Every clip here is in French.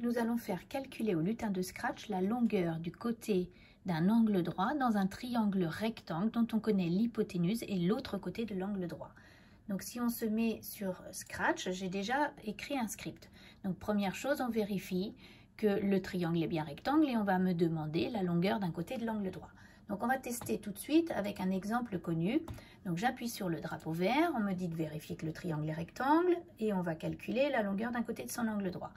nous allons faire calculer au lutin de Scratch la longueur du côté d'un angle droit dans un triangle rectangle dont on connaît l'hypoténuse et l'autre côté de l'angle droit. Donc si on se met sur Scratch, j'ai déjà écrit un script. Donc première chose, on vérifie que le triangle est bien rectangle et on va me demander la longueur d'un côté de l'angle droit. Donc on va tester tout de suite avec un exemple connu. Donc j'appuie sur le drapeau vert, on me dit de vérifier que le triangle est rectangle et on va calculer la longueur d'un côté de son angle droit.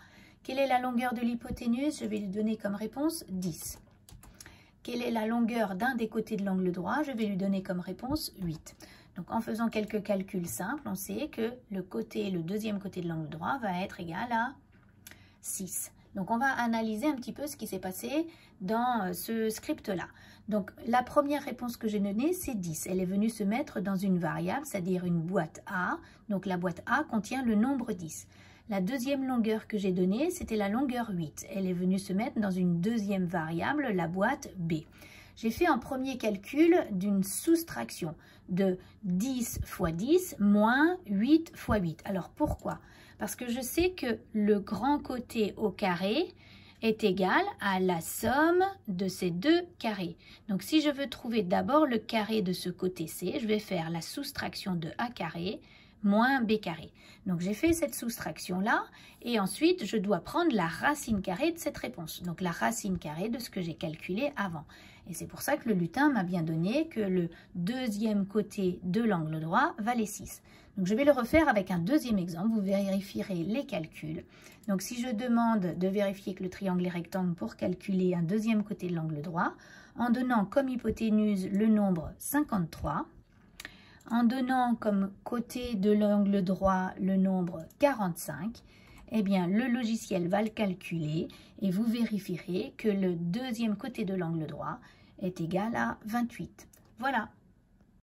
Quelle est la longueur de l'hypoténuse? Je vais lui donner comme réponse 10. Quelle est la longueur d'un des côtés de l'angle droit? Je vais lui donner comme réponse 8. Donc en faisant quelques calculs simples, on sait que le deuxième côté de l'angle droit va être égal à 6. Donc on va analyser un petit peu ce qui s'est passé dans ce script-là. Donc la première réponse que j'ai donnée, c'est 10. Elle est venue se mettre dans une variable, c'est-à-dire une boîte A. Donc la boîte A contient le nombre 10. La deuxième longueur que j'ai donnée, c'était la longueur 8. Elle est venue se mettre dans une deuxième variable, la boîte B. J'ai fait un premier calcul d'une soustraction de 10 fois 10 moins 8 fois 8. Alors pourquoi? Parce que je sais que le grand côté au carré est égal à la somme de ces deux carrés. Donc si je veux trouver d'abord le carré de ce côté C, je vais faire la soustraction de A carré moins B carré. Donc j'ai fait cette soustraction là et ensuite je dois prendre la racine carrée de cette réponse. Donc la racine carrée de ce que j'ai calculé avant. Et c'est pour ça que le lutin m'a bien donné que le deuxième côté de l'angle droit valait 6. Donc je vais le refaire avec un deuxième exemple, vous vérifierez les calculs. Donc si je demande de vérifier que le triangle est rectangle pour calculer un deuxième côté de l'angle droit, en donnant comme hypoténuse le nombre 53, en donnant comme côté de l'angle droit le nombre 45, eh bien le logiciel va le calculer et vous vérifierez que le deuxième côté de l'angle droit est égal à 28. Voilà.